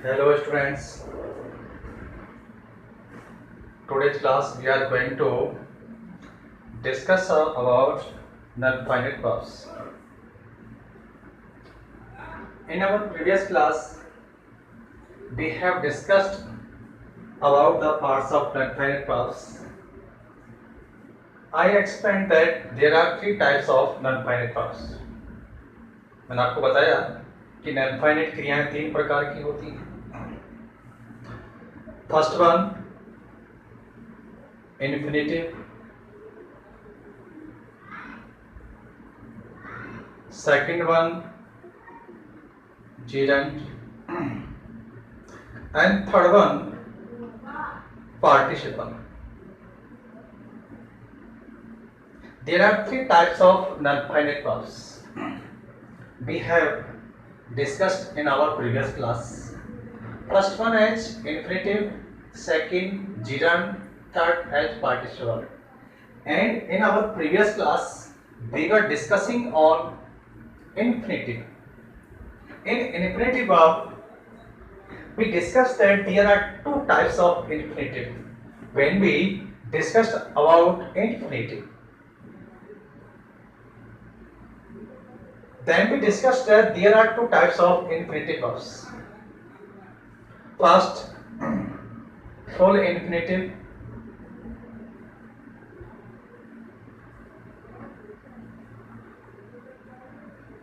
Hello students, today's class we are going to discuss about non-finite verbs. In our previous class we have discussed about the parts of non-finite verbs. I explained that there are three types of non-finite verbs. मैंने आपको बताया कि non-finite क्रियाएं तीन प्रकार की होती हैं. First one infinitive, second one gerund, and third one participle. There are three types of non-finite verbs. We have discussed in our previous class. First one is infinitive, second gerund, third as participle. And in our previous class we were discussing on infinitive. In infinitive verb we discussed that there are two types of infinitive when we discussed about infinitive. Then we discussed that there are two types of infinitive verbs. First, full infinitive,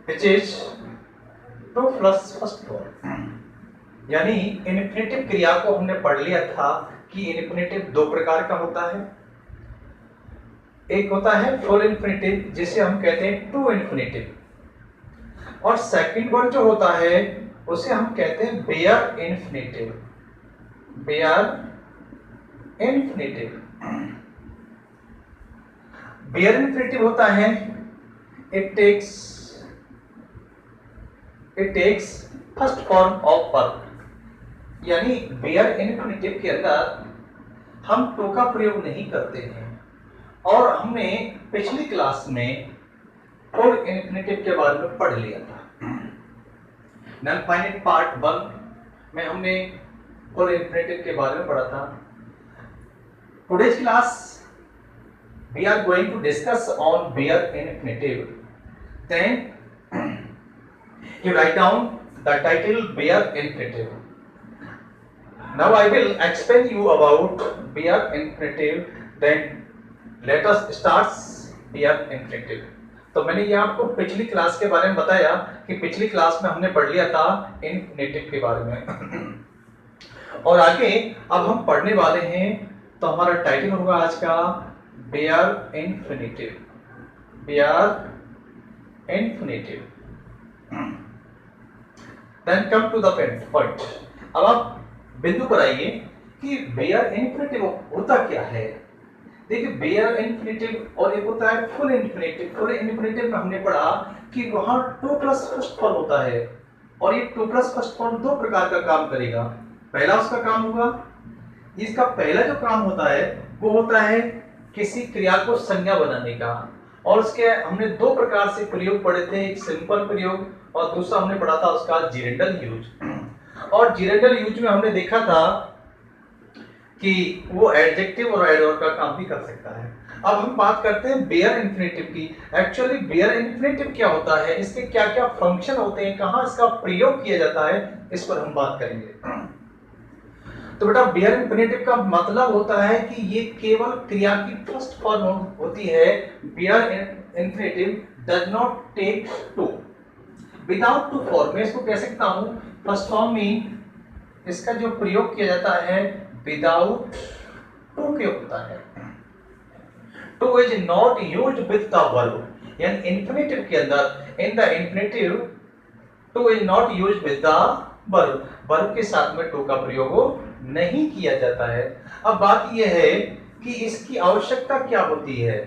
which is 2 plus first form. यानी infinitive क्रिया को हमने पढ़ लिया था कि infinitive दो प्रकार का होता है. एक होता है फुल इन्फिनेटिव जिसे हम कहते हैं टू इन्फिनेटिव, और सेकंड वन जो होता है उसे हम कहते हैं bare infinitive. Bare infinitive. Bare infinitive होता है it takes first form of verb. यानी बेयर इन्फिनेटिव के अंदर हम टू का प्रयोग नहीं करते हैं. और हमने पिछली क्लास में फुल इन्फिनेटिव के बारे में पढ़ लिया था. नॉन फाइनाइट पार्ट 1 में हमने फुल इन्फिनेटिव के बारे में पढ़ा था. Today's class we are going to discuss on bare infinitive. Then you write down the title bare infinitive. Now I will explain you about bare infinitive. Then let us start bare infinitive. तो मैंने ये आपको पिछली class के बारे में बताया कि पिछली क्लास में हमने पढ़ लिया था इन्फिनेटिव के बारे में. और आगे अब हम पढ़ने वाले हैं तो हमारा टाइटल होगा आज का bare infinitive. Bare infinitive. Then come to the point. अब आप बिंदु पर आइए कि बेयर इन्फिनेटिव होता क्या है. देखिए बेयर इन्फिनेटिव और एक होता है फुल इन्फिनेटिव. फुल इन्फिनेटिव में हमने पढ़ा कि वहां 2 प्लस फर्स्ट फॉर्म होता है और ये 2 प्लस फर्स्ट फॉर्म दो प्रकार का काम करेगा. पहला उसका काम होगा, इसका पहला जो काम होता है वो होता है किसी क्रिया को संज्ञा बनाने का. और उसके हमने दो प्रकार से प्रयोग पढ़े थे, एक सिंपल प्रयोग और दूसरा हमने पढ़ा था उसका जिरेंडल यूज. और जिरेंडल यूज में हमने देखा था कि वो एडजेक्टिव और एडवर्ब का काम भी कर सकता है. अब हम बात करते हैं बेयर इन्फिनेटिव की. एक्चुअली बेयर इन्फिनेटिव क्या होता है, इसके क्या क्या फंक्शन होते हैं, कहाँ इसका प्रयोग किया जाता है, इस पर हम बात करेंगे. तो बेटा बेयर इन्फिनेटिव का मतलब होता है कि ये केवल क्रिया की फर्स्ट फॉर्म होती है. Bare infinitive does not take to. Without to form मैं इसको कह सकता हूं फर्स्ट फॉर्म में इसका जो प्रयोग किया जाता है विदाउट टू के होता है. Two is not used with the verb. यानी इन्फिनेटिव के अंदर in the infinitive two is not used with the verb. Verb के साथ में टू का प्रयोग नहीं किया जाता है. अब बात यह है कि इसकी आवश्यकता क्या होती है.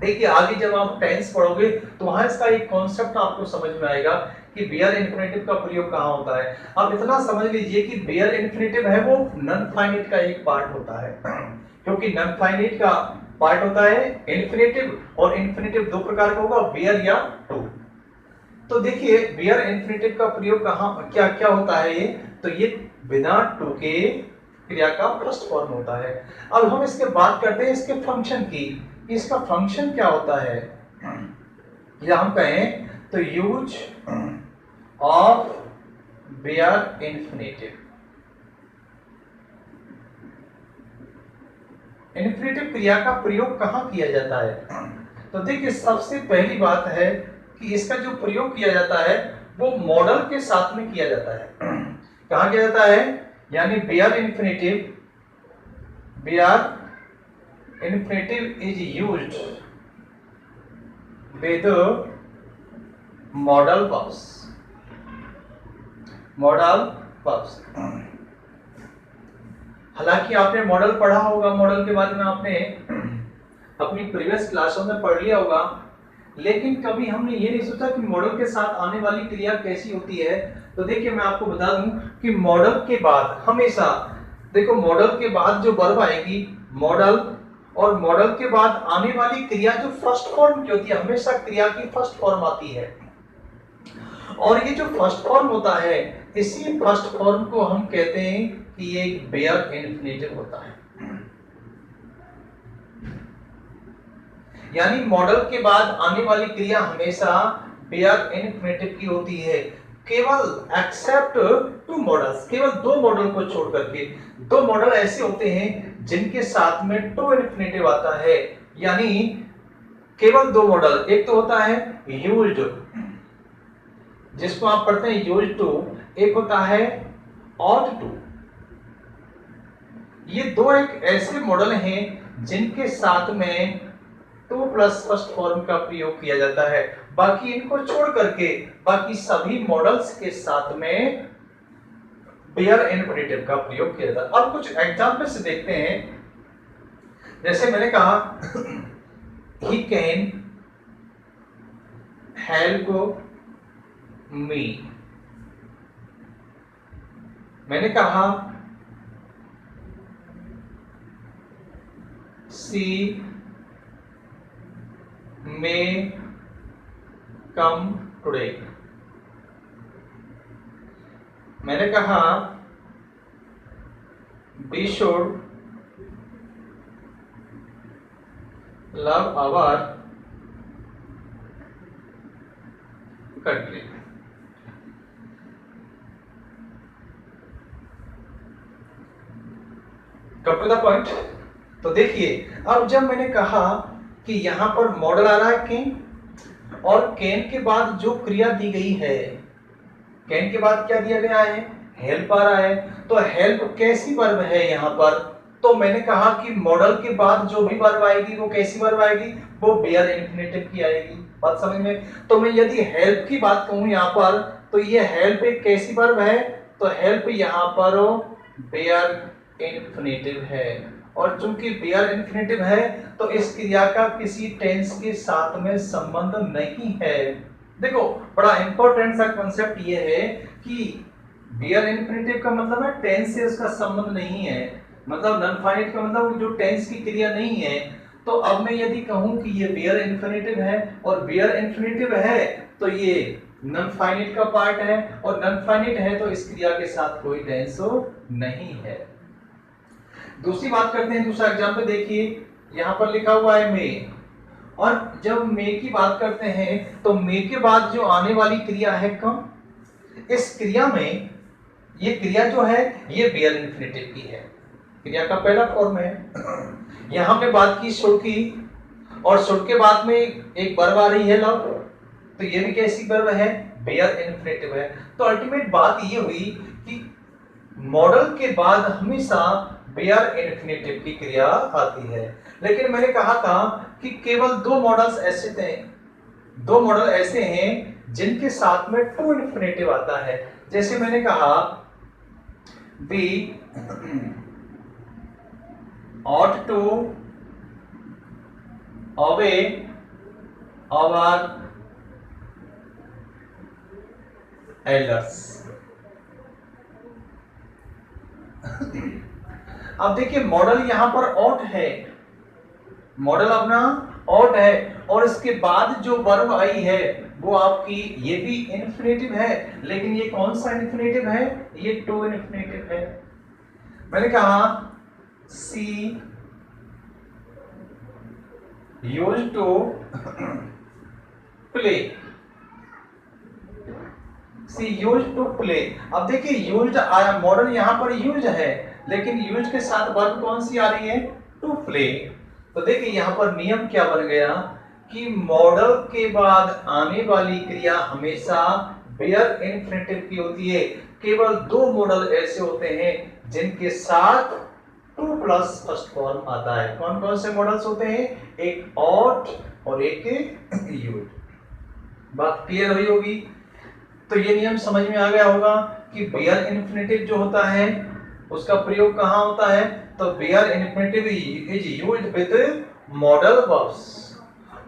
देखिए आगे जब आप टेंस पढ़ोगे तो वहां इसका एक कॉन्सेप्ट आपको समझ में आएगा कि बेयर इन्फिनेटिव का प्रयोग कहाँ होता है. अब इतना समझ लीजिए कि बेयर इन्फिनेटिव है वो नॉन फाइनाइट का एक पार्ट होता है. क्योंकि नॉन फाइनाइट का पार्ट होता है इन्फिनेटिव, और इन्फिनेटिव दो प्रकार का होगा, बेयर या टू. तो देखिए वेयर इन्फिनेटिव का प्रयोग कहाँ क्या क्या होता है. ये तो ये बिना टू के क्रिया का फर्स्ट फॉर्म होता है। अब हम इसके बात करते हैं इसके फंक्शन की, इसका फंक्शन क्या होता है, या हम कहें तो use of bare infinitive. Infinitive क्रिया का प्रयोग कहाँ किया जाता है? तो देखिए सबसे पहली बात है कि इसका जो प्रयोग किया जाता है वो मॉडल के साथ में किया जाता है। कहाँ किया जाता है? यानी bare infinitive is used with modal verbs. हालांकि आपने मॉडल पढ़ा होगा, मॉडल के बारे में आपने अपनी प्रीवियस क्लासों में पढ़ लिया होगा, लेकिन कभी हमने ये नहीं सोचा कि मॉडल के साथ आने वाली क्रिया कैसी होती है। तो देखिए मैं आपको बता दूं कि मॉडल के बाद हमेशा देखो, मॉडल के बाद जो वर्ब आएगी मॉडल, और मॉडल के बाद आने वाली क्रिया जो फर्स्ट फॉर्म की होती है, हमेशा क्रिया की फर्स्ट फॉर्म आती है। और ये जो फर्स्ट फॉर्म होता है, इसी फर्स्ट फॉर्म को हम कहते हैं कि ये एक बेयर इन्फिनेटिव होता है। यानी मॉडल के बाद आने वाली क्रिया हमेशा बेयर इन्फिनेटिव की होती है, केवल एक्सेप्ट टू मॉडल्स, केवल दो मॉडल को छोड़ करके। दो मॉडल ऐसे होते हैं जिनके साथ में टू इन्फिनेटिव आता है, यानी केवल दो मॉडल। एक तो होता है यूज्ड, जिसको आप पढ़ते हैं यूज्ड टू, एक होता है ऑट टू। ये दो एक ऐसे मॉडल हैं जिनके साथ में टू प्लस फर्स्ट फॉर्म का प्रयोग किया जाता है। बाकी इनको छोड़ करके बाकी सभी मॉडल्स के साथ में बेयर इन्फिनेटिव का प्रयोग किया जाता है। अब कुछ एग्जांपल से देखते हैं। जैसे मैंने कहा ही कैन हेल्प मी, मैंने कहा सी may come today, मैंने कहा we should love our country। Come to the point. तो देखिए अब जब मैंने कहा कि यहां पर मॉडल आ रहा है कैन, और कैन के बाद जो क्रिया दी गई है, कैन के बाद क्या दिया गया है? हेल्प आ रहा है। तो हेल्प कैसी वर्ब है यहां पर? तो मैंने कहा कि मॉडल के बाद जो भी वर्ब आएगी वो कैसी वर्ब आएगी? वो बेयर इन्फिनेटिव की आएगी। बात समझ में? तो मैं यदि हेल्प की बात कहूं यहां पर, तो ये हेल्प एक कैसी वर्ब है? तो हेल्प यहां पर बेयर इन्फिनेटिव है, और चूंकि बेयर इन्फिनेटिव है तो इस क्रिया का किसी टेंस के साथ में संबंध नहीं है। देखो बड़ा इंपॉर्टेंट सा कॉन्सेप्ट ये है कि बेयर इन्फिनेटिव का मतलब है टेंस से उसका संबंध नहीं है, मतलब नॉन फाइनाइट का मतलब जो टेंस की क्रिया नहीं है। तो अब मैं यदि कहूं कि ये बेयर इन्फिनेटिव है और बेयर इन्फिनेटिव है तो ये नॉन फाइनाइट का पार्ट है, और नॉन फाइनाइट है तो इस क्रिया के साथ कोई टेंस नहीं है। दूसरी बात करते हैं, दूसरा एग्जांपल देखिए, यहां पर लिखा हुआ है मे, और जब मे की बात करते हैं तो मे के बाद जो आने वाली क्रिया है कम, इस क्रिया में ये क्रिया जो है ये बेयर इन्फिनेटिव की है, क्रिया का पहला फॉर्म है। यहां हमने बात की शुड की, और शुड के बाद में एक वर्ब आ रही है लव, तो ये भी कैसी वर्ब है? बेयर इन्फिनेटिव है। तो अल्टीमेट बात ये हुई कि मॉडल के बाद हमेशा बेयर इन्फिनेटिव की क्रिया आती है। लेकिन मैंने कहा था कि केवल दो मॉडल्स ऐसे थे, दो मॉडल ऐसे हैं जिनके साथ में टू इन्फिनेटिव आता है। जैसे मैंने कहा we ought to obey our elders। अब देखिए मॉडल यहां पर ought है, मॉडल अपना ought है, और इसके बाद जो वर्ब आई है वो आपकी ये भी इन्फिनेटिव है, लेकिन ये कौन सा इन्फिनेटिव है, ये टू इन्फिनेटिव है। मैंने कहा see used to play, see used to play. अब देखिए यूज्ड आया, मॉडल यहां पर यूज्ड है, लेकिन यूज्ड के साथ वर्ब कौन सी आ रही है, टू प्ले। तो देखिए यहां पर नियम क्या बन गया कि मॉडल के बाद आने वाली क्रिया हमेशा बेयर इन्फिनेटिव की होती है। केवल दो मॉडल ऐसे होते हैं जिनके साथ टू प्लस फर्स्ट फॉर्म आता है। कौन कौन से मॉडल्स होते हैं, एक ऑट और एक यूज्ड। बात क्लियर हुई होगी। तो ये नियम समझ में आ गया होगा कि बेयर इन्फिनेटिव जो होता है उसका प्रयोग कहां होता है, तो bare infinitive is used with modal verbs,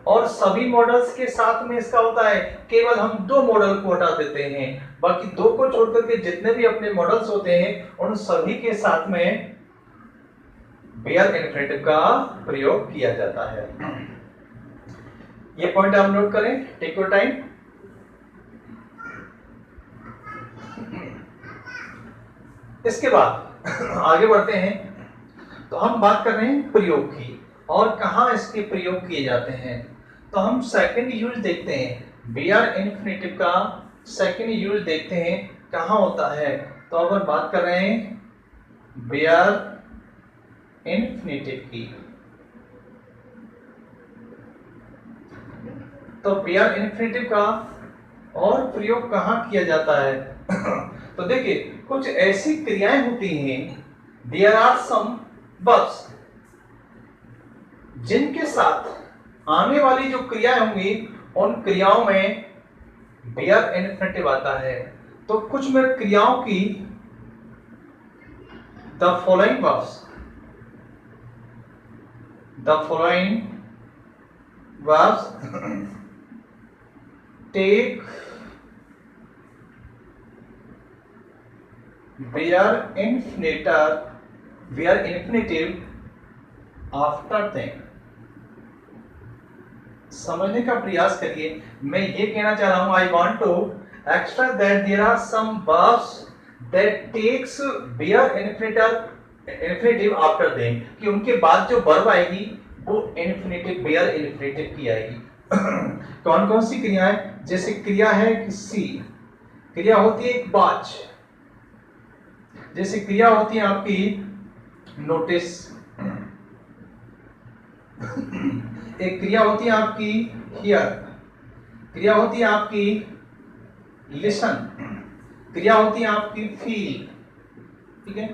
और सभी मॉडल्स के साथ में इसका होता है। केवल हम दो मॉडल को हटा देते हैं, बाकी दो को छोड़कर के जितने भी अपने मॉडल्स होते हैं उन सभी के साथ में बेयर इन्फिनेटिव का प्रयोग किया जाता है। ये पॉइंट आप नोट करें, टेक योर टाइम। इसके बाद आगे बढ़ते हैं, तो हम बात कर रहे हैं प्रयोग की और कहां इसके प्रयोग किए जाते हैं। तो हम सेकंड यूज देखते हैं, बेयर इन्फिनेटिव का सेकंड यूज देखते हैं कहां होता है। तो अगर बात कर रहे हैं बेयर इन्फिनेटिव की, तो बेयर इन्फिनेटिव का और प्रयोग कहां किया जाता है तो देखिए कुछ ऐसी क्रियाएं होती हैं, देयर आर सम वर्ब्स जिनके साथ आने वाली जो क्रियाएं होंगी उन क्रियाओं में बेयर इन्फिनेटिव आता है। तो कुछ में क्रियाओं की the following verbs, the following verbs take bare infinitive after them. समझने का प्रयास करिए। मैं ये कहना चाह रहा हूं, I want to extract that there are some verbs that takes bare infinitive after them, कि उनके बाद जो वर्ब आएगी वो इन्फिनेटिव बेयर इन्फिनेटिव की आएगी। कौन कौन सी क्रियाएं, जैसे क्रिया है कि सी, क्रिया होती है एक वॉच, जैसे क्रिया होती है आपकी नोटिस, एक क्रिया होती है आपकी हियर, क्रिया होती है आपकी लिसन, क्रिया होती है आपकी फील। ठीक है,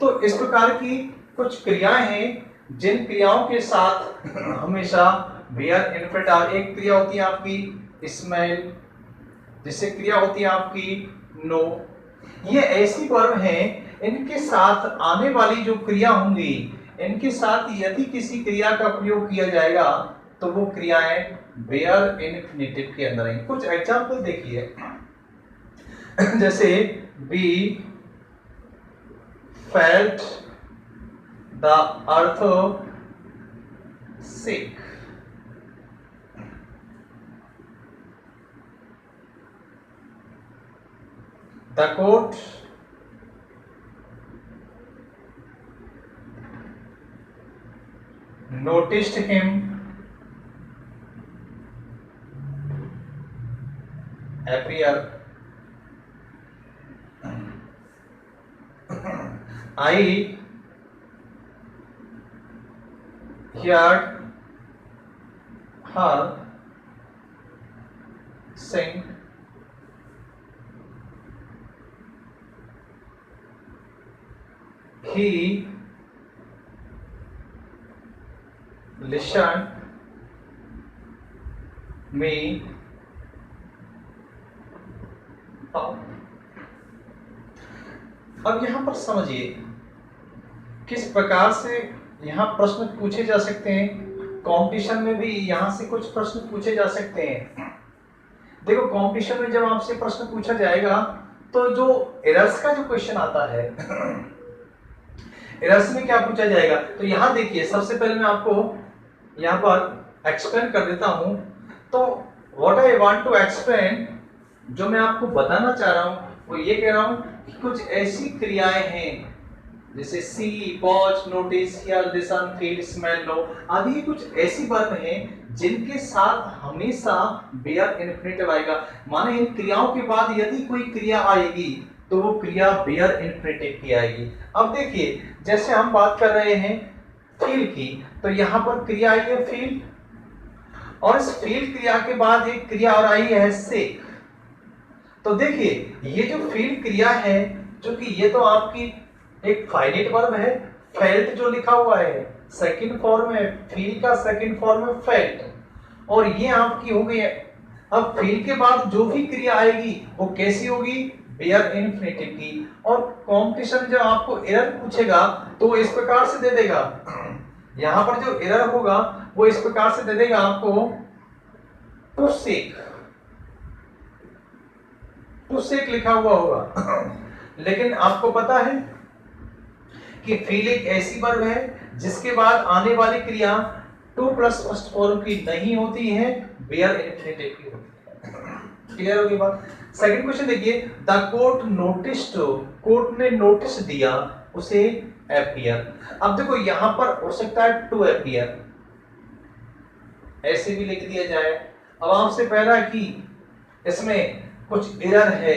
तो इस प्रकार की कुछ क्रियाएं हैं जिन क्रियाओं के साथ हमेशा बेयर इन्फिनेटिव। एक क्रिया होती है आपकी स्मेल, जिससे क्रिया होती है आपकी नो। ये ऐसी वर्ब हैं इनके साथ आने वाली जो क्रिया होंगी, इनके साथ यदि किसी क्रिया का प्रयोग किया जाएगा तो वो क्रियाएं बेयर इन्फिनेटिव के अंदर आएंगी। कुछ एग्जाम्पल देखिए, जैसे be felt the earth sick, the court noticed him appear. I heard her sing. He listened me up. अब यहां पर समझिए किस प्रकार से यहां प्रश्न पूछे जा सकते हैं। कंपटीशन में भी यहां से कुछ प्रश्न पूछे जा सकते हैं। देखो कंपटीशन में जब आपसे प्रश्न पूछा जाएगा तो जो एरर्स का जो क्वेश्चन आता है एरर्स में क्या पूछा जाएगा, तो यहां देखिए सबसे पहले मैं आपको यहां पर एक्सप्लेन कर देता हूं। तो what I want to explain, जो मैं आपको बताना चाह रहा हूं वो ये कह रहा हूं कि कुछ ऐसी क्रियाएं हैं जैसे see, watch, notice, hear, listen, feel, smell, know आदि कुछ ऐसी वर्ब हैं जिनके साथ हमेशा बेयर इन्फिनिटिव आएगा। माने इन क्रियाओं के बाद यदि कोई क्रिया आएगी तो वो क्रिया बेयर इन्फिनिटिव की आएगी। अब देखिए जैसे हम बात कर रहे हैं फील की, तो यहां पर क्रिया आई है फील, और इस फील क्रिया के बाद एक क्रिया और आई है से। तो देखिए ये जो फील क्रिया है, जो कि ये तो आपकी एक फाइनाइट वर्ब है, फेल्ट जो लिखा हुआ है सेकंड फॉर्म है, फील का सेकंड फॉर्म है फेल्ट, और ये आपकी हो गई है। अब फील के बाद जो भी क्रिया आएगी वो कैसी होगी, बेयर इन्फिनिटिव की। और कॉम्पिटिशन जब आपको एरर पूछेगा तो इस प्रकार से दे देगा, यहां पर जो एरर होगा वो इस प्रकार से दे देगा आपको टू सीक, टू सीक लिखा हुआ होगा। लेकिन आपको पता है कि फील एक ऐसी वर्ब है जिसके बाद आने वाली क्रिया टू प्लस फर्स्ट फॉर्म की नहीं होती है, बेयर इन्फिनिटिव की होती है। क्लियर होगी बात। सेकंड क्वेश्चन देखिए, द कोर्ट नोटिस्ड, कोर्ट ने नोटिस दिया उसे अपीयर। अब देखो यहां पर हो सकता है टू अपीयर, ऐसे भी लिख दिया जाए। अब आपसे पहला कि इसमें कुछ एरर है,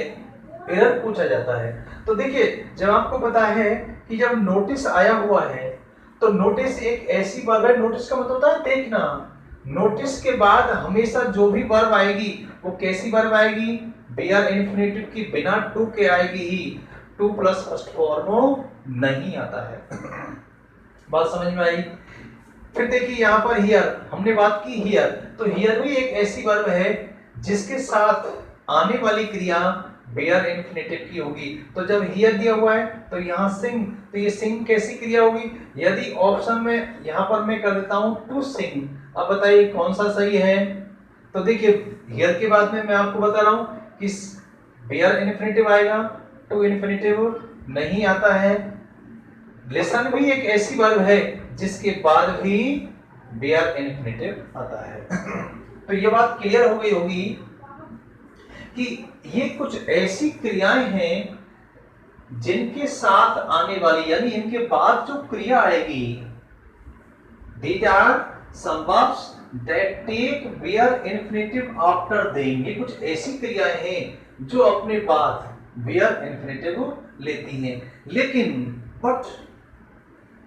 एरर पूछा जाता है। तो देखिए जब आपको पता है कि जब नोटिस आया हुआ है तो नोटिस एक ऐसी वर्ब है, नोटिस का मतलब होता है देखना। नोटिस के बाद हमेशा जो भी वर्ब आएगी वो कैसी वर्ब आएगी, बेयर इन्फिनिटिव की, बिना टू के आएगी ही, टू प्लस फर्स्ट फॉर्म नहीं आता है। बात समझ में आई। फिर देखिए यहां पर हियर, हमने बात की हियर, तो हियर भी एक ऐसी वर्ब है जिसके साथ आने वाली क्रिया बेयर इन्फिनिटिव की होगी। तो जब हियर दिया हुआ है तो यहाँ सिंग, तो ये सिंग कैसी क्रिया होगी, यदि ऑप्शन में यहाँ पर मैं कर देता हूँ टू सिंग। अब बताइए कौन सा सही है। तो देखिए हियर के बाद में मैं आपको बता रहा हूँ कि बेयर इन्फिनिटिव आएगा, टू इन्फिनिटिव नहीं आता है। लिसन भी एक ऐसी वर्ब है जिसके बाद भी बेयर इन्फिनिटिव आता है। तो ये बात क्लियर हो गई होगी कि ये कुछ ऐसी क्रियाएं हैं जिनके साथ आने वाली, यानी इनके बाद जो क्रिया आएगी, these are some verbs that take where infinitive after them। ये कुछ ऐसी क्रियाएं हैं जो अपने बाद where infinitive लेती हैं। लेकिन बट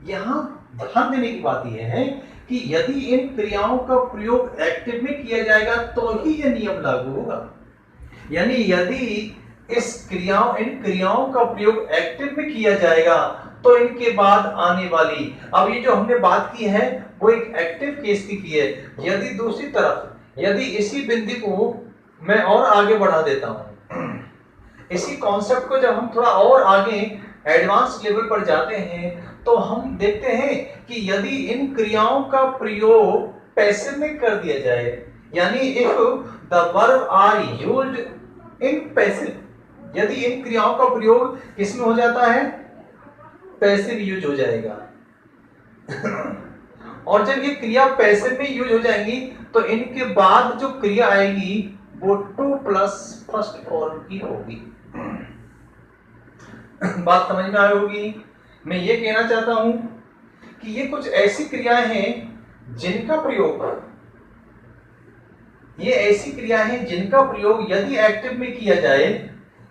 यहां ध्यान देने की बात यह है कि यदि इन क्रियाओं का प्रयोग एक्टिव में किया जाएगा तो ही यह नियम लागू होगा। यानी यदि इन क्रियाओं का प्रयोग एक्टिव में किया जाएगा तो इनके बाद आने वाली, अब ये जो हमने बात की है वो एक एक्टिव केस की है। यदि दूसरी तरफ, यदि इसी बिंदु को मैं और आगे बढ़ा देता हूं, इसी कॉन्सेप्ट को जब हम थोड़ा और आगे एडवांस लेवल पर जाते हैं तो हम देखते हैं कि यदि इन क्रियाओं का प्रयोग पैसिव में कर दिया जाए, यानी if the verb are used in passive, यदि इन क्रियाओं का प्रयोग किसमें हो जाता है, पैसिव यूज हो जाएगा। और जब ये क्रिया पैसिव में यूज हो जाएंगी तो इनके बाद जो क्रिया आएगी वो टू प्लस फर्स्ट फॉर्म की होगी। बात समझ में आई होगी। मैं ये कहना चाहता हूं कि ये कुछ ऐसी क्रियाएं हैं जिनका प्रयोग, ये ऐसी क्रिया है जिनका प्रयोग यदि एक्टिव में किया जाए,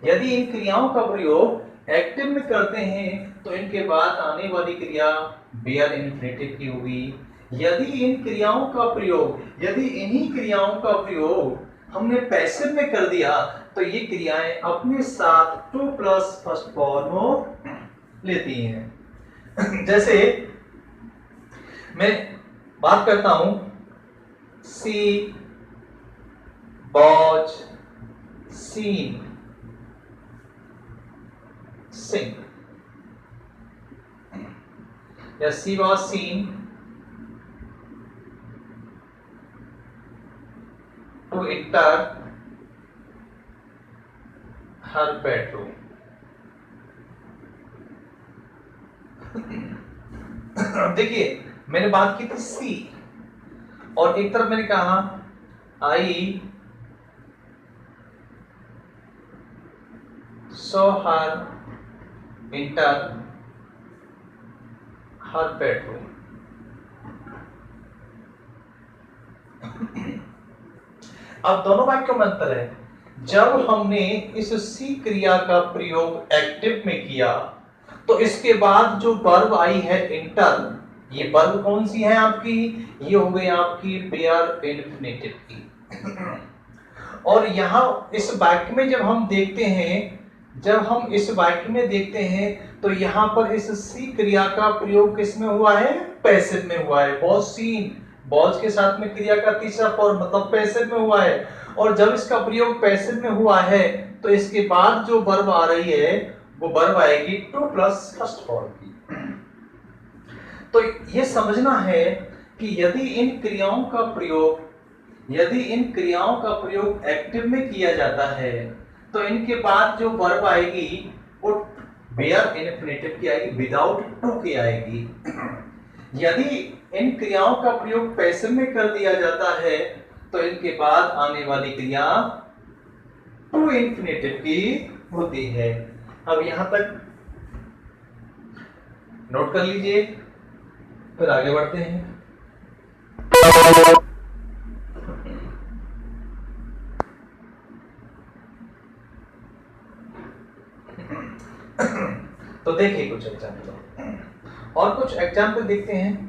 यदि इन क्रियाओं का प्रयोग एक्टिव में करते हैं तो इनके बाद आने वाली क्रिया बेयर इन्फिनिटिव की होगी। यदि इन क्रियाओं का प्रयोग, यदि इन्हीं क्रियाओं का प्रयोग हमने पैसिव में कर दिया तो ये क्रियाएं अपने साथ टू प्लस फर्स्ट फॉर्म लेती हैं। जैसे मैं बात करता हूं सी, वॉच, सीन, सिंग, या see watch seen to enter her bedroom. देखिए मैंने बात की थी सी, और एक तरफ मैंने कहा आई saw her enter her bedroom। अब दोनों वाक्यों में अंतर है। जब हमने इस सी क्रिया का प्रयोग एक्टिव में किया तो इसके बाद जो वर्ब आई है इंटर, ये वर्ब कौन सी है आपकी, ये हो गई आपकी बेयर इन्फिनेटिव की। और यहां इस वाक्य में जब हम देखते हैं, जब हम इस वाक्य में देखते हैं तो यहां पर इस सी क्रिया का प्रयोग किस में हुआ है, पैसिव में हुआ है। वॉज सीन, वॉज के साथ में क्रिया का तीसरा फॉर्म मतलब पैसिव में हुआ है। और जब इसका प्रयोग पैसिव में हुआ है तो इसके बाद जो वर्ब आ रही है वो वर्ब आएगी टू प्लस फर्स्ट फॉर्म की। तो ये समझना है कि यदि इन क्रियाओं का प्रयोग, यदि इन क्रियाओं का प्रयोग एक्टिव में किया जाता है तो इनके बाद जो वर्ब आएगी वो बेयर इन्फिनेटिव की आएगी, विदाउट टू की आएगी। यदि इन क्रियाओं का प्रयोग पैसिव में कर दिया जाता है तो इनके बाद आने वाली क्रिया टू इन्फिनेटिव की होती है। अब यहां तक नोट कर लीजिए, फिर आगे बढ़ते हैं। तो देखिए कुछ एग्जाम्पल, और कुछ एग्जाम्पल देखते हैं।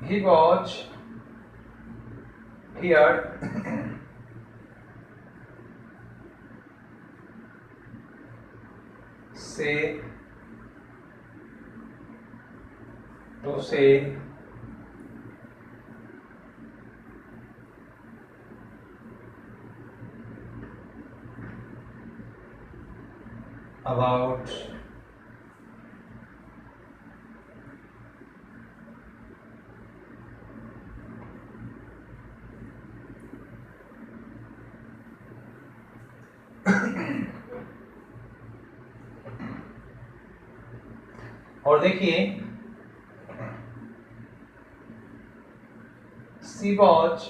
He was here say to say about और देखिए she was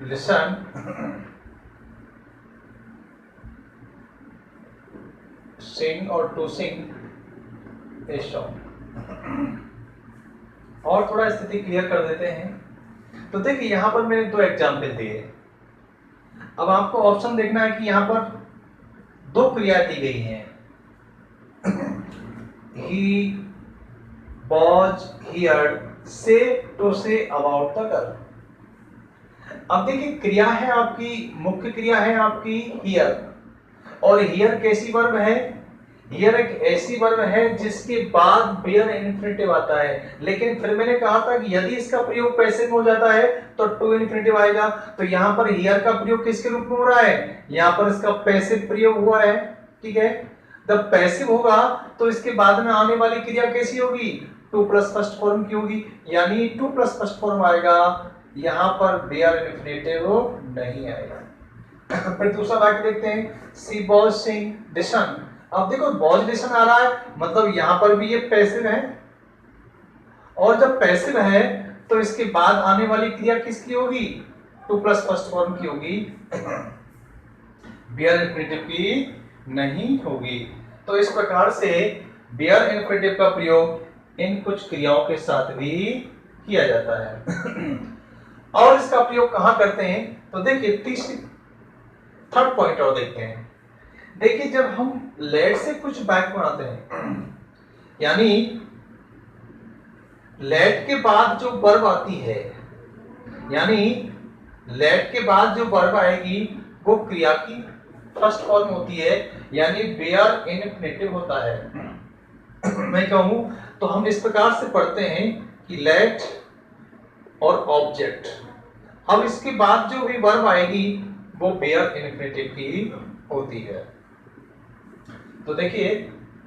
listen sing और to sing a song। और थोड़ा स्थिति क्लियर कर देते हैं। तो देखिए यहां पर मैंने दो एग्जाम्पल दिए। अब आपको ऑप्शन देखना है कि यहां पर दो क्रिया दी गई हैं, he was here say to say about the girl। अब देखिए क्रिया है आपकी, मुख्य क्रिया है आपकी हियर, और हियर कैसी वर्ब है, हियर एक ऐसी वर्ब है जिसके बाद बेयर इन्फिनेटिव आता है। लेकिन फिर मैंने कहा था कि यदि इसका प्रयोग पैसिव हो जाता है तो टू इन्फिनेटिव आएगा। तो यहाँ पर हियर का प्रयोग किसके रूप में हो रहा है, यहाँ पर इसका पैसिव प्रयोग हुआ है, ठीक है। जब पैसिव होगा तो इसके बाद में आने वाली क्रिया कैसी होगी, टू प्लस फर्स्ट फॉर्म की होगी, यानी टू प्लस फर्स्ट फॉर्म आएगा, यहाँ पर बेयर इन्फिनेटिव नहीं आएगा। फिर दूसरा वाक्य देखते हैं, सी बॉज सिंग डिशन। अब देखो बॉज डिशन आ रहा है, मतलब यहाँ पर भी ये पैसिव है, और जब पैसिव है तो इसके बाद आने वाली क्रिया किसकी होगी, टू प्लस फर्स्ट फॉर्म की होगी, बेयर इन्फिनेटिव की नहीं होगी। तो इस प्रकार से बेयर इन्फिनेटिव का प्रयोग इन कुछ क्रियाओं के साथ भी किया जाता है। और इसका प्रयोग कहां करते हैं, तो देखिए तीसरी थर्ड पॉइंट और देखते हैं। देखिए जब हम लेट से कुछ वाक्य बनाते हैं, यानी लेट के बाद जो वर्ब आती है, यानी लेट के बाद जो वर्ब आएगी वो क्रिया की फर्स्ट फॉर्म होती है, यानी बेयर इन्फिनेटिव होता है। मैं कहूं तो हम इस प्रकार से पढ़ते हैं कि लेट और ऑब्जेक्ट, अब इसके बाद जो भी वर्ब आएगी वो बेयर इन्फिनेटिव की होती है। तो देखिए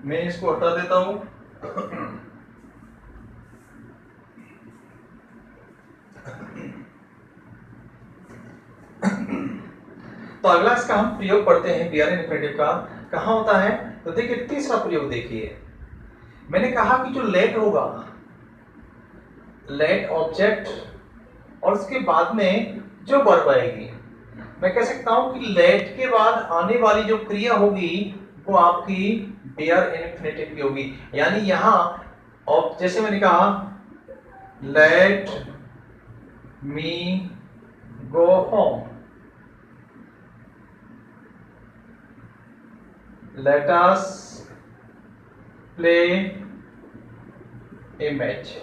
मैं इसको हटा देता हूं। तो अगला इसका हम प्रयोग पढ़ते हैं बी आर इन्फिनेटिव का, कहां होता है। तो देखिए तीसरा प्रयोग देखिए, मैंने कहा कि जो लेट होगा, लेट ऑब्जेक्ट और उसके बाद में जो वर्ब आएगी, मैं कह सकता हूं कि लेट के बाद आने वाली जो क्रिया होगी वो आपकी बी आर इन्फिनेटिव की होगी। यानी यहां और जैसे मैंने कहा let me go home, let us play ए मैच।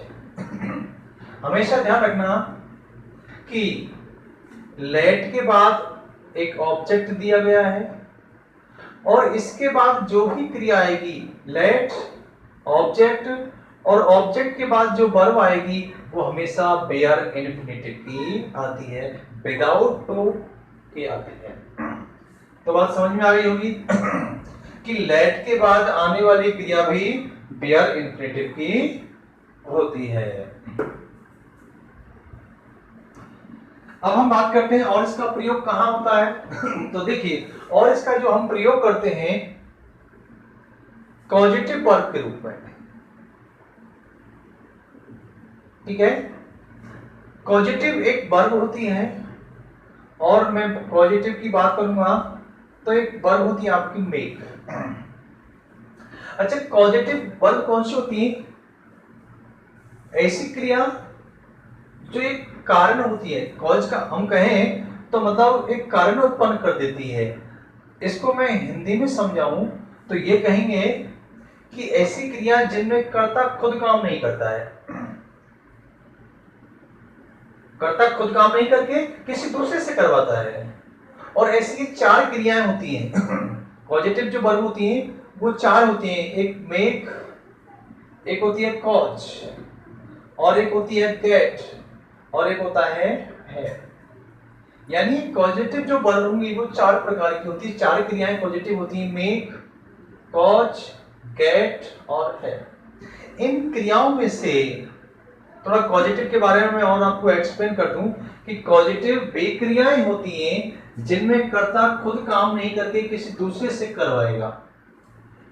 हमेशा ध्यान रखना कि लेट के बाद एक ऑब्जेक्ट दिया गया है और इसके बाद जो भी क्रिया आएगी, लेट ऑब्जेक्ट और ऑब्जेक्ट के बाद जो वर्ब आएगी वो हमेशा बी आर इन्फिनेटिव की आती है, विदाउट टू की आती है। तो बात समझ में आ गई होगी कि लेट के बाद आने वाली क्रिया भी बी आर इन्फिनेटिव की होती है। अब हम बात करते हैं और इसका प्रयोग कहां होता है। तो देखिए और इसका जो हम प्रयोग करते हैं कॉजेटिव वर्ब के रूप में, ठीक है। कॉजेटिव एक वर्ब होती है और मैं कॉजेटिव की बात करूंगा तो एक वर्ब होती है आपकी मेक। अच्छा, कॉजेटिव वर्ब कौन सी होती है? ऐसी क्रिया जो एक कारण होती है, कॉज का हम कहें तो मतलब एक कारण उत्पन्न कर देती है। इसको मैं हिंदी में समझाऊं तो ये कहेंगे कि ऐसी क्रिया जिनमें कर्ता खुद काम नहीं करता है, कर्ता खुद काम नहीं करके किसी दूसरे से करवाता है। और ऐसी चार क्रियाएं होती हैं पॉजिटिव जो वर्ब होती हैं वो चार होती हैं, एक मेक, एक होती है कॉज, और एक होती है गेट, और एक होता है यानी पॉजिटिव जो वर्ब होंगी वो चार प्रकार की होती है, चार क्रियाएं पॉजिटिव होती हैं, मेक, कॉज, गेट और है। इन क्रियाओं में से थोड़ा पॉजिटिव के बारे में मैं और आपको एक्सप्लेन कर दूं कि पॉजिटिव वे क्रियाएं होती हैं जिनमें कर्ता खुद काम नहीं करके किसी दूसरे से करवाएगा।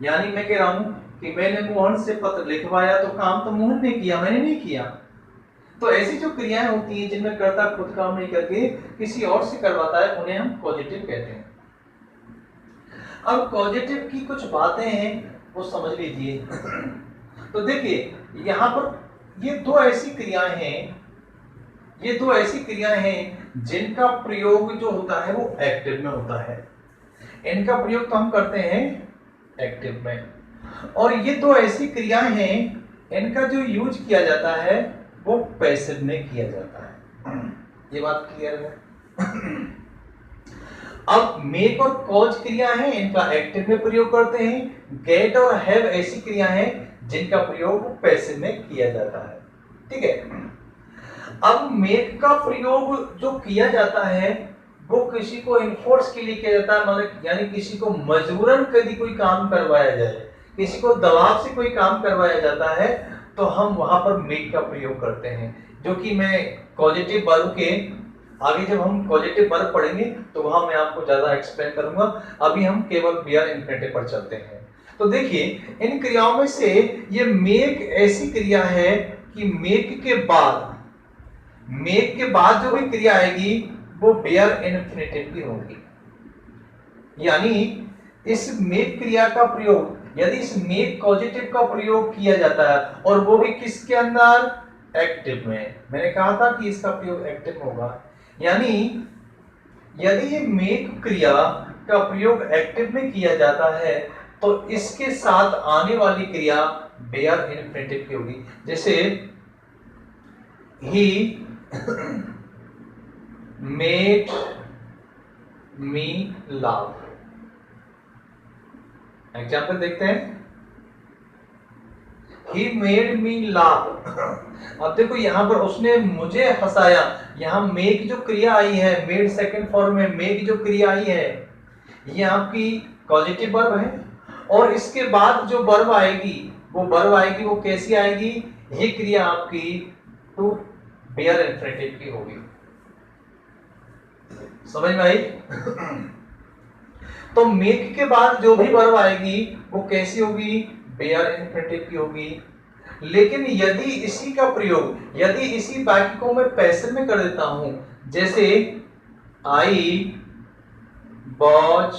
यानी मैं कह रहा हूं कि मैंने मोहन से पत्र लिखवाया तो काम तो मोहन ने किया, मैंने नहीं किया। तो ऐसी जो क्रियाएं होती हैं जिनमें कर्ता खुद काम नहीं करके किसी और से करवाता है उन्हें हम पॉजिटिव कहते हैं। अब पॉजिटिव की कुछ बातें हैं वो समझ लीजिए। तो देखिए यहां पर ये दो ऐसी क्रियाएं हैं जिनका प्रयोग जो होता है वो एक्टिव में होता है। इनका प्रयोग तो हम करते हैं एक्टिव में, और ये दो ऐसी क्रियाएं हैं इनका जो यूज किया जाता है वो पैसिव में किया जाता है। ये बात क्लियर है। अब मेक और कॉज क्रिया है, इनका एक्टिव में प्रयोग करते हैं। गेट और हैव ऐसी क्रिया हैं जिनका प्रयोग पैसिव में किया जाता है, ठीक है। अब मेक का प्रयोग जो किया जाता है वो किसी को इन्फोर्स के लिए किया जाता है, मतलब यानी किसी को मजबूरन यदि कोई काम करवाया जाए, किसी को दबाव से कोई काम करवाया जाता है तो हम वहां पर मेक का प्रयोग करते हैं, जो कि मैं पॉजिटिव वर्ब के आगे जब हम पॉजिटिव वर्ब पढ़ेंगे तो वहां मैं आपको ज्यादा एक्सप्लेन करूंगा। अभी हम केवल बी आर इन्फिनेटिव पर चलते हैं। तो देखिए इन क्रियाओं में से ये मेक ऐसी क्रिया है कि मेक के बाद जो भी क्रिया आएगी वो बी आर इन्फिनेटिव की होगी। यानी इस मेक क्रिया का प्रयोग, यदि इस मेक पॉजिटिव का प्रयोग किया जाता है और वो भी किसके अंदर, एक्टिव में। मैंने कहा था कि इसका प्रयोग एक्टिव होगा, यानी यदि ये मेक क्रिया का प्रयोग एक्टिव में किया जाता है तो इसके साथ आने वाली क्रिया बी आर इन्फिनेटिव की होगी। जैसे he made me laugh, example देखते हैं। He made me laugh। अब देखो यहां पर उसने मुझे हंसाया, यहां मेक जो क्रिया आई है, मेड सेकंड फॉर्म में मेक जो क्रिया आई है ये आपकी पॉजिटिव वर्ब है, और इसके बाद जो वर्ब आएगी वो कैसी आएगी? ये क्रिया आपकी टू बेयर इन्फिनिटिव की होगी। समझ में आई? तो मेक के बाद जो भी वर्ब आएगी वो कैसी होगी? बेयर इन्फिनिटिव की होगी। लेकिन यदि इसी वाक्य को मैं पैसिव में कर देता हूं, जैसे I was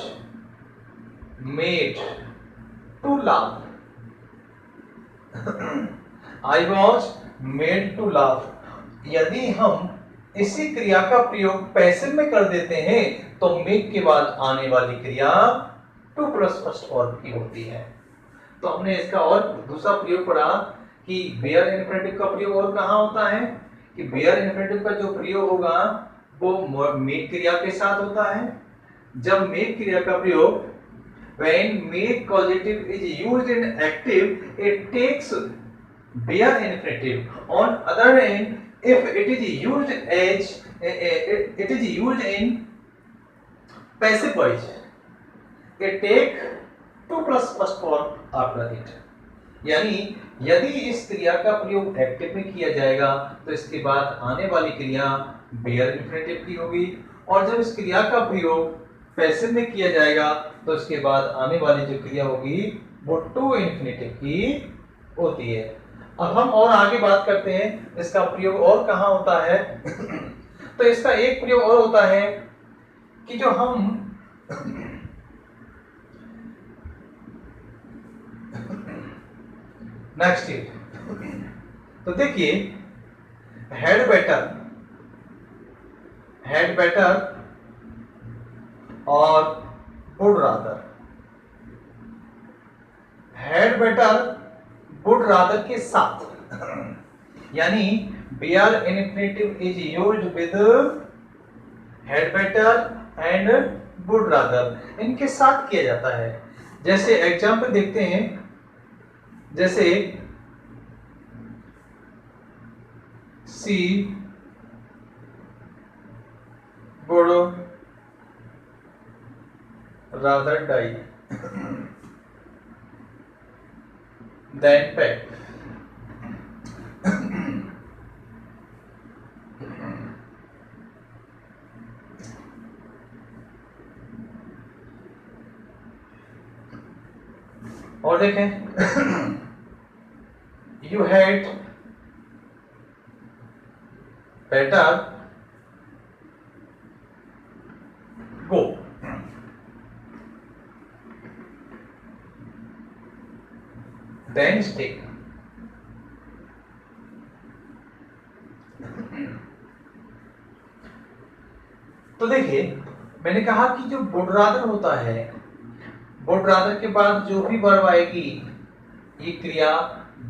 made to laugh, I was made to laugh, यदि हम इसी क्रिया का प्रयोग पैसिव में कर देते हैं तो मेक के बाद आने वाली क्रिया टू प्लस फर्स्ट फॉर्म की होती है। तो हमने इसका और दूसरा प्रयोग पढ़ा कि बेयर इन्फिनिटिव का प्रयोग और कहां होता है कि बेयर इन्फिनिटिव का जो प्रयोग होगा वो मेक क्रिया के साथ होता है। जब मेक क्रिया का प्रयोग when make causative is used in active, it takes bare infinitive. On other hand, if it is used in passive voice, it take to plus first form after it. यानी यदि इस क्रिया का प्रयोग एक्टिव में किया जाएगा तो इसके बाद आने वाली क्रिया बेयर इन्फिनिटिव की होगी, और जब इस क्रिया का प्रयोग पैसिव में किया जाएगा तो इसके बाद आने वाली जो क्रिया होगी वो टू इन्फिनिटिव की होती है। अब हम और आगे बात करते हैं इसका प्रयोग और कहां होता है। तो इसका एक प्रयोग और होता है कि जो हम नेक्स्ट तो देखिए हैड बेटर और would rather, had better would rather के साथ, यानी bare infinitive is used with had better and would rather, इनके साथ किया जाता है। जैसे एग्जांपल देखते हैं, जैसे सी would rather die than pet. और देखें you had better go then stay. तो देखिए मैंने कहा कि जो वुड रादर होता है, वुड रादर के बाद जो भी वर्ब आएगी ये क्रिया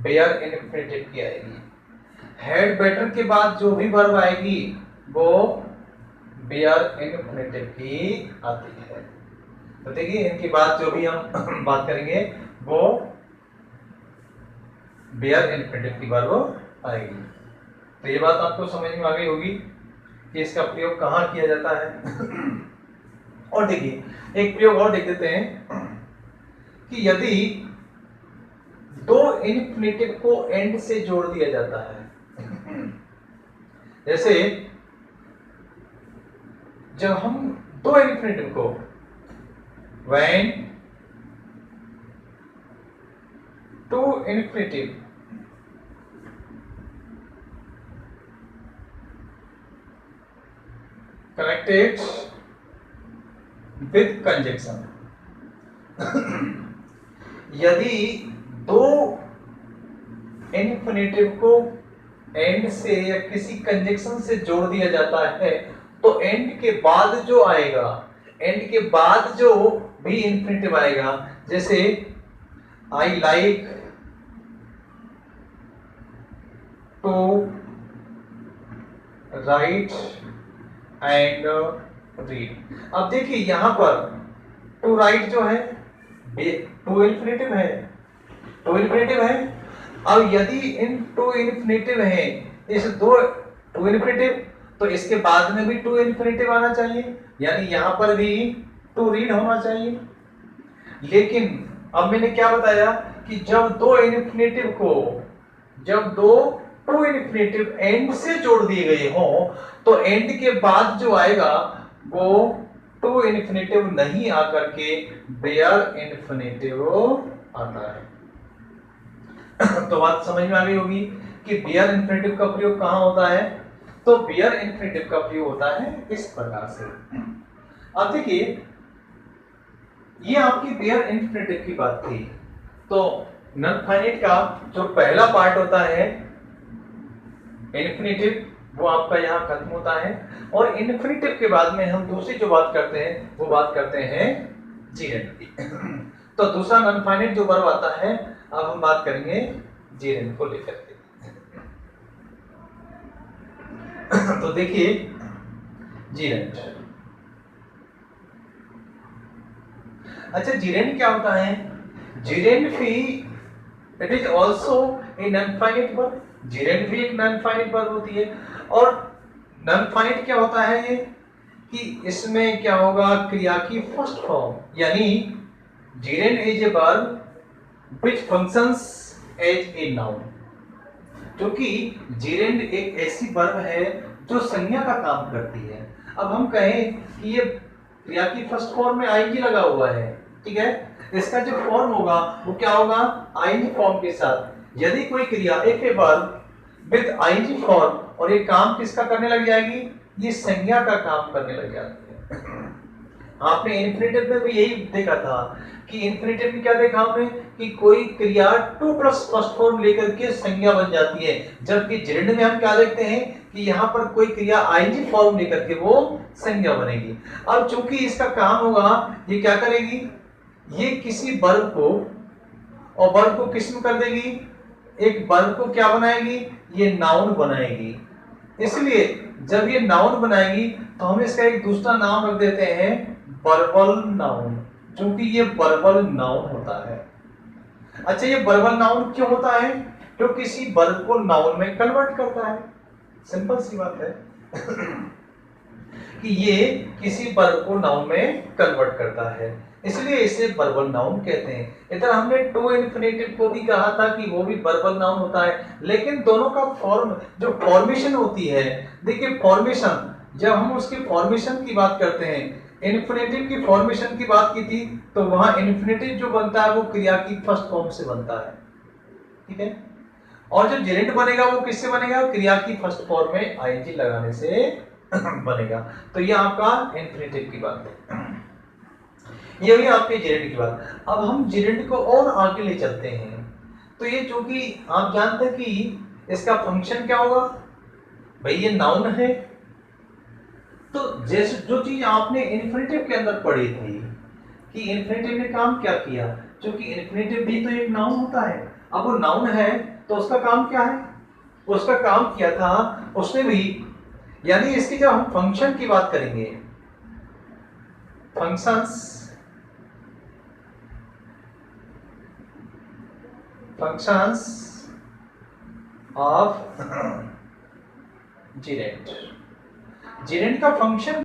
बेयर इन्फिनिटिव की आएगी। हैड बेटर के बाद जो भी वर्ब आएगी वो बेयर इन्फिनिटिव की आती है। तो देखिए इनके बाद जो भी हम बात करेंगे वो बेयर इन्फिनिटिव की वर्ब आएगी। तो ये बात आपको समझ में आ गई होगी कि इसका प्रयोग कहां किया जाता है। और देखिए एक प्रयोग और देख देते हैं कि यदि दो इन्फिनिटिव को एंड से जोड़ दिया जाता है, जैसे जब हम दो इन्फिनिटिव को when to infinitive connected with conjunction, यदि दो इन्फिनिटिव को एंड से या किसी कंजक्शन से जोड़ दिया जाता है तो एंड के बाद जो आएगा, एंड के बाद जो भी इन्फिनिटिव आएगा, जैसे I like to write and read. अब देखिए यहां पर टू राइट जो है टू इन्फिनिटिव है, टू इन्फिनिटिव है। अब यदि इन टू इन्फिनिटिव है, इस दो टू इन्फिनिटिव, तो इसके बाद में भी टू इन्फिनिटिव आना चाहिए, यानी यहां पर भी टू रीड होना चाहिए। लेकिन अब मैंने क्या बताया कि जब दो इन्फिनेटिव को, जब दो टू इन्फिनेटिव एंड से जोड़ दिए गए हों तो एंड के बाद जो आएगा वो टू इन्फिनेटिव नहीं आकर के बेयर इन्फिनेटिव आता है। तो बात समझ में आ गई होगी कि बेयर इन्फिनेटिव का प्रयोग कहां होता है। तो बेयर इन्फिनेटिव का प्रयोग होता है इस प्रकार से। अब देखिए ये आपकी बेयर इन्फिनेटिव की बात थी। तो नॉन फाइनाइट का जो पहला पार्ट होता है इन्फिनेटिव, वो आपका यहाँ खत्म होता है, और इन्फिनेटिव के बाद में हम दूसरी जो बात करते हैं वो बात करते हैं जीरेंड की। तो दूसरा नॉन फाइनाइट जो वर्ब आता है, अब हम बात करेंगे जीरेंड को लेकर के। तो देखिए जीरेंड, अच्छा जीरेंड क्या होता है। जीरेंड भी it is also a non finite verb. जीरेंड भी एक नॉन फाइनाइट वर्ब होती है। और नॉन फाइनाइट क्या होता है ये कि इसमें क्या होगा, क्रिया की फर्स्ट फॉर्म, यानी gerund is a verb which functions as a noun. क्योंकि जीरेंड एक ऐसी वर्ब है जो संज्ञा का काम करती है। अब हम कहें कि ये क्रिया की फर्स्ट फॉर्म में आईएनजी लगा हुआ है, ठीक है, इसका जो फॉर्म होगा वो क्या होगा, आईएनजी फॉर्म के साथ। यदि कोई क्रिया एक वर्ब विद आईएनजी फॉर्म, और ये काम किसका करने लग जाएगी, ये संज्ञा का काम करने लग जाती है। आपने इन्फिनेटिव में भी यही देखा था कि इन्फिनेटिव में क्या देखा हमने कि कोई क्रिया टू प्लस फर्स्ट फॉर्म लेकर के संज्ञा बन जाती है, जबकि जीरेंड में हम क्या देखते हैं कि यहाँ पर कोई क्रिया आईएनजी फॉर्म लेकर के वो संज्ञा बनेगी। अब चूंकि इसका काम होगा, ये क्या करेगी, ये किसी वर्ब को, और वर्ब को किस में कर देगी, एक वर्ब को क्या बनाएगी, ये नाउन बनाएगी। इसलिए जब ये नाउन बनाएगी तो हम इसका एक दूसरा नाम रख देते हैं वर्बल नाउन, क्योंकि ये वर्बल नाउन होता है। अच्छा ये वर्बल नाउन क्यों होता है, क्योंकि किसी वर्ब को नाउन में कन्वर्ट करता है। सिंपल सी बात है कि ये किसी वर्ब को नाउन में कन्वर्ट करता है, इसलिए इसे वर्बल नाउन कहते हैं। इधर हमने टू इन्फिनेटिव को भी कहा था कि वो भी वर्बल नाउन होता है, लेकिन दोनों का फॉर्म, जो फॉर्मेशन होती है, देखिए फॉर्मेशन, जब हम उसकी फॉर्मेशन की बात करते हैं, इन्फिनेटिव की फॉर्मेशन की बात की थी, तो वहां इन्फिनेटिव जो बनता है वो क्रिया की फर्स्ट फॉर्म से बनता है, ठीक है, और जो जेरेंड बनेगा वो किससे बनेगा, क्रिया की फर्स्ट फॉर्म में आईएनजी लगाने से बनेगा। तो ये आपका इन्फिनेटिव की बात है, ये भी आपके जेरेंड की बात। अब हम जेरेंड को और आगे ले चलते हैं। तो ये चूंकि आप जानते हैं कि इसका फंक्शन क्या होगा, भाई ये नाउन है, तो जैसे जो चीज आपने इन्फिनेटिव के अंदर पढ़ी थी कि इन्फिनेटिव ने काम क्या किया, क्योंकि इन्फिनेटिव भी तो एक नाउन होता है। अब वो नाउन है तो उसका काम क्या है, उसका काम किया था उसने भी, यानी इसकी जब हम फंक्शन की बात करेंगे, फंक्शंस ऑफ जेरेंड, जेरेंड का फंक्शन